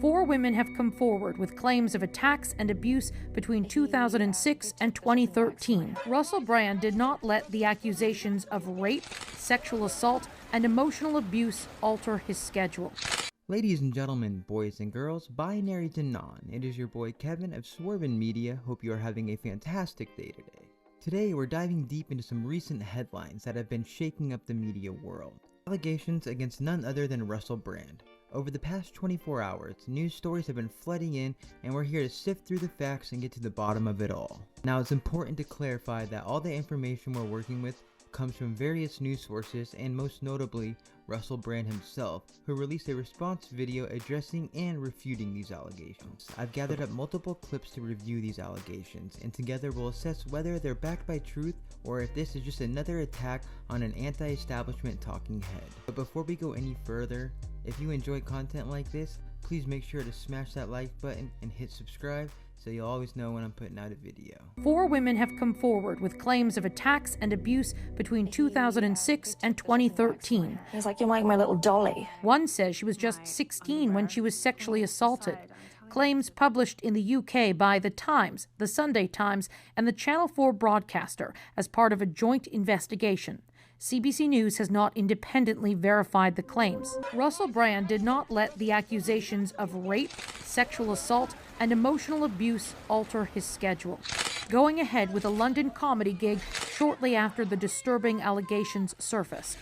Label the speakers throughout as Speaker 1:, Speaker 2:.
Speaker 1: 4 women have come forward with claims of attacks and abuse between 2006 and 2013. Russell Brand did not let the accusations of rape, sexual assault, and emotional abuse alter his schedule.
Speaker 2: Ladies and gentlemen, boys and girls, binary to non, it is your boy Kevin of Swervin' Media. Hope you are having a fantastic day today. Today we're diving deep into some recent headlines that have been shaking up the media world. Allegations against none other than Russell Brand. Over the past 24 hours, news stories have been flooding in, and we're here to sift through the facts and get to the bottom of it all. Now, it's important to clarify that all the information we're working with comes from various news sources, and most notably Russell Brand himself, who released a response video addressing and refuting these allegations. I've gathered up multiple clips to review these allegations, and together we'll assess whether they're backed by truth or if this is just another attack on an anti-establishment talking head. But before we go any further, if you enjoy content like this, please make sure to smash that like button and hit subscribe so you'll always know when I'm putting out a video.
Speaker 1: 4 women have come forward with claims of attacks and abuse between 2006 and 2013.
Speaker 3: He's like, "You're like my little dolly."
Speaker 1: One says she was just 16 when she was sexually assaulted. Claims published in the UK by The Times, The Sunday Times, and the Channel 4 broadcaster as part of a joint investigation. CBC News has not independently verified the claims. Russell Brand did not let the accusations of rape, sexual assault, and emotional abuse alter his schedule, going ahead with a London comedy gig shortly after the disturbing allegations surfaced.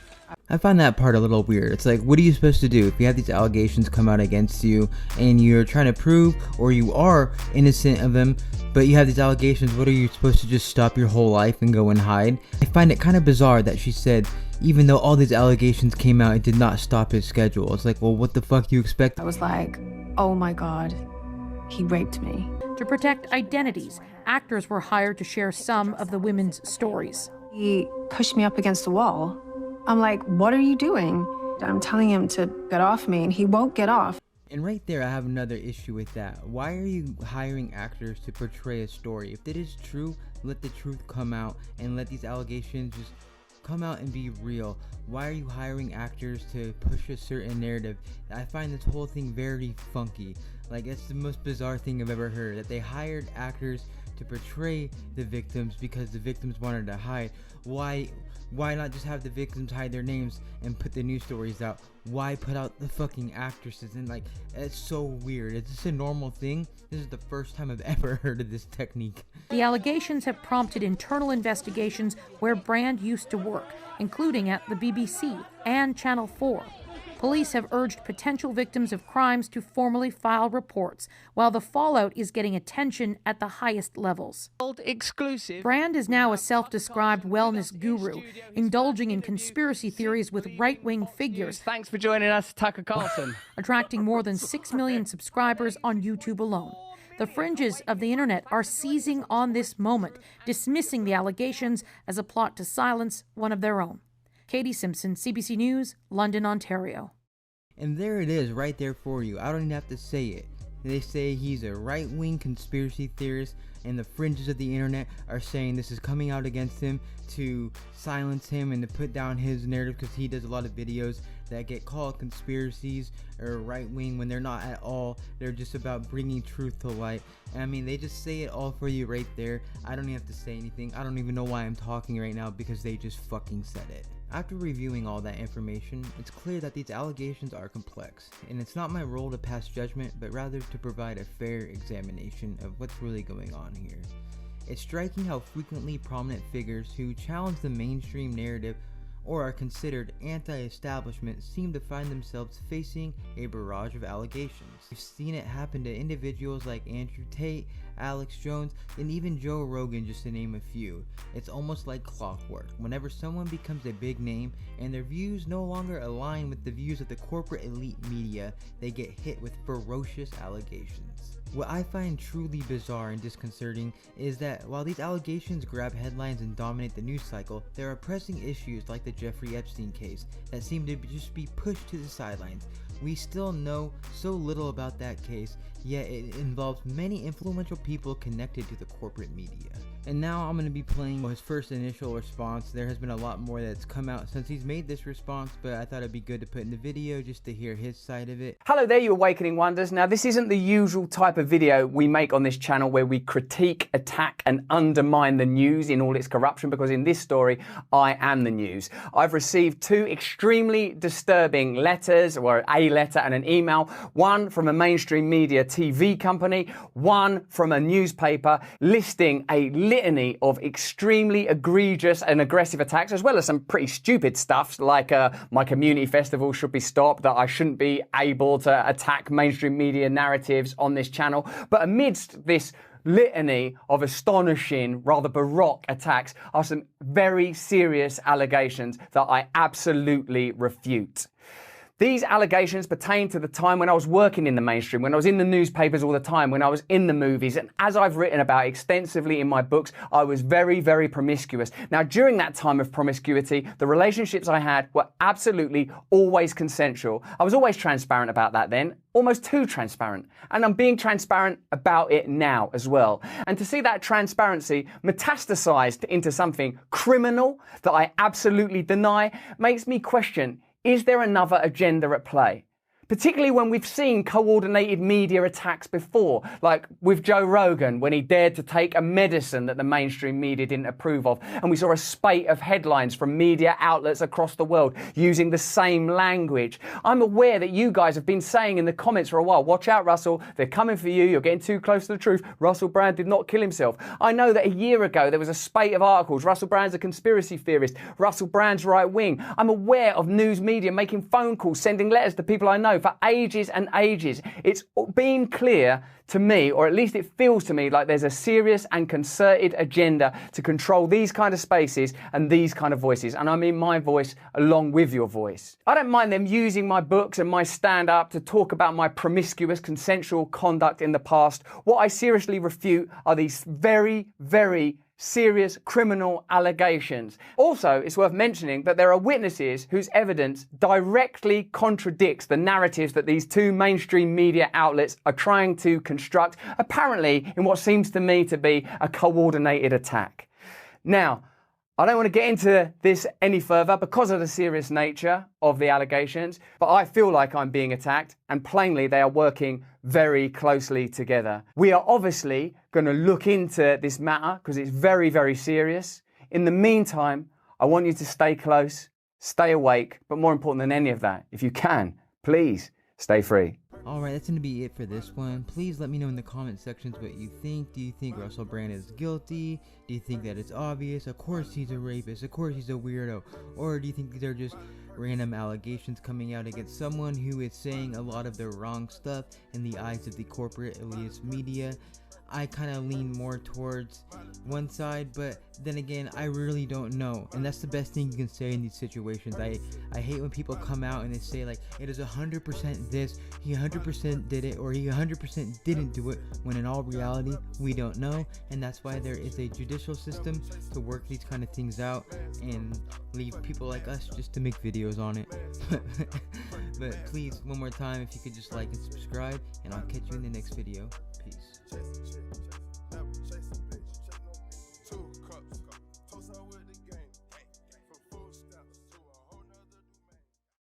Speaker 2: I find that part a little weird. It's like, what are you supposed to do if you have these allegations come out against you and you're trying to prove or you are innocent of them, but you have these allegations? What are you supposed to just stop your whole life and go and hide? I find it kind of bizarre that she said even though all these allegations came out, it did not stop his schedule. It's like, well, what the fuck do you expect?
Speaker 3: I was like, oh my God, he raped me.
Speaker 1: To protect identities, actors were hired to share some of the women's stories.
Speaker 3: He pushed me up against the wall. I'm like, what are you doing? I'm telling him to get off me, and he won't get off.
Speaker 2: And right there, I have another issue with that. Why are you hiring actors to portray a story? If it is true, let the truth come out and let these allegations just come out and be real. Why are you hiring actors to push a certain narrative? I find this whole thing very funky. Like, it's the most bizarre thing I've ever heard, that they hired actors to portray the victims because the victims wanted to hide. Why not just have the victims hide their names and put the news stories out? Why put out the fucking actresses? And like, it's so weird. Is this a normal thing? This is the first time I've ever heard of this technique.
Speaker 1: The allegations have prompted internal investigations where Brand used to work, including at the BBC and Channel 4. Police have urged potential victims of crimes to formally file reports, while the fallout is getting attention at the highest levels.
Speaker 4: Exclusive.
Speaker 1: Brand is now a self-described wellness guru, indulging in conspiracy theories with right-wing figures.
Speaker 4: Thanks for joining us, Tucker Carlson.
Speaker 1: Attracting more than 6 million subscribers on YouTube alone. The fringes of the internet are seizing on this moment, dismissing the allegations as a plot to silence one of their own. Katie Simpson, CBC News, London, Ontario.
Speaker 2: And there it is, right there for you. I don't even have to say it. They say he's a right-wing conspiracy theorist, and the fringes of the internet are saying this is coming out against him to silence him and to put down his narrative, because he does a lot of videos that get called conspiracies or right-wing when they're not at all. They're just about bringing truth to light. And I mean, they just say it all for you right there. I don't even have to say anything. I don't even know why I'm talking right now, because they just fucking said it. After reviewing all that information, it's clear that these allegations are complex, and it's not my role to pass judgment, but rather to provide a fair examination of what's really going on here. It's striking how frequently prominent figures who challenge the mainstream narrative or are considered anti-establishment seem to find themselves facing a barrage of allegations. We've seen it happen to individuals like Andrew Tate, Alex Jones, and even Joe Rogan, just to name a few. It's almost like clockwork. Whenever someone becomes a big name and their views no longer align with the views of the corporate elite media, they get hit with ferocious allegations. What I find truly bizarre and disconcerting is that while these allegations grab headlines and dominate the news cycle, there are pressing issues like the Jeffrey Epstein case that seem to just be pushed to the sidelines. We still know so little about that case, yet it involves many influential people connected to the corporate media. And now I'm going to be playing his first initial response. There has been a lot more that's come out since he's made this response, but I thought it'd be good to put in the video just to hear his side of it.
Speaker 5: Hello there, you Awakening Wonders. Now, this isn't the usual type of video we make on this channel where we critique, attack, and undermine the news in all its corruption, because in this story, I am the news. I've received two extremely disturbing letters, or a letter and an email, one from a mainstream media TV company, one from a newspaper, listing a litany of extremely egregious and aggressive attacks, as well as some pretty stupid stuff like my community festival should be stopped, that I shouldn't be able to attack mainstream media narratives on this channel. But amidst this litany of astonishing, rather baroque attacks are some very serious allegations that I absolutely refute. These allegations pertain to the time when I was working in the mainstream, when I was in the newspapers all the time, when I was in the movies, and as I've written about extensively in my books, I was very, very promiscuous. Now, during that time of promiscuity, the relationships I had were absolutely always consensual. I was always transparent about that then, almost too transparent. And I'm being transparent about it now as well. And to see that transparency metastasized into something criminal that I absolutely deny makes me question, is there another agenda at play? Particularly when we've seen coordinated media attacks before, like with Joe Rogan when he dared to take a medicine that the mainstream media didn't approve of. And we saw a spate of headlines from media outlets across the world using the same language. I'm aware that you guys have been saying in the comments for a while, watch out, Russell, they're coming for you, you're getting too close to the truth. Russell Brand did not kill himself. I know that a year ago there was a spate of articles, Russell Brand's a conspiracy theorist, Russell Brand's right wing. I'm aware of news media making phone calls, sending letters to people I know for ages and ages. It's been clear to me, or at least it feels to me, like there's a serious and concerted agenda to control these kind of spaces and these kind of voices. And I mean my voice along with your voice. I don't mind them using my books and my stand-up to talk about my promiscuous consensual conduct in the past. What I seriously refute are these very, very serious criminal allegations. Also, it's worth mentioning that there are witnesses whose evidence directly contradicts the narratives that these two mainstream media outlets are trying to construct, apparently in what seems to me to be a coordinated attack. Now, I don't want to get into this any further because of the serious nature of the allegations, but I feel like I'm being attacked, and plainly they are working very closely together. We are obviously going to look into this matter because it's very, very serious. In the meantime, I want you to stay close, stay awake, but more important than any of that, if you can, please stay free.
Speaker 2: Alright, that's going to be it for this one. Please let me know in the comment sections what you think. Do you think Russell Brand is guilty? Do you think that it's obvious? Of course he's a rapist. Of course he's a weirdo. Or do you think they're just random allegations coming out against someone who is saying a lot of the wrong stuff in the eyes of the corporate elitist media? I kind of lean more towards one side, but then again, I really don't know, and that's the best thing you can say in these situations. I hate when people come out and they say like, it is 100% this, he 100% did it, or he 100% didn't do it, when in all reality, we don't know, and that's why there is a judicial system to work these kind of things out, and leave people like us just to make videos on it. But please, one more time, if you could just like and subscribe, and I'll catch you in the next video. Peace.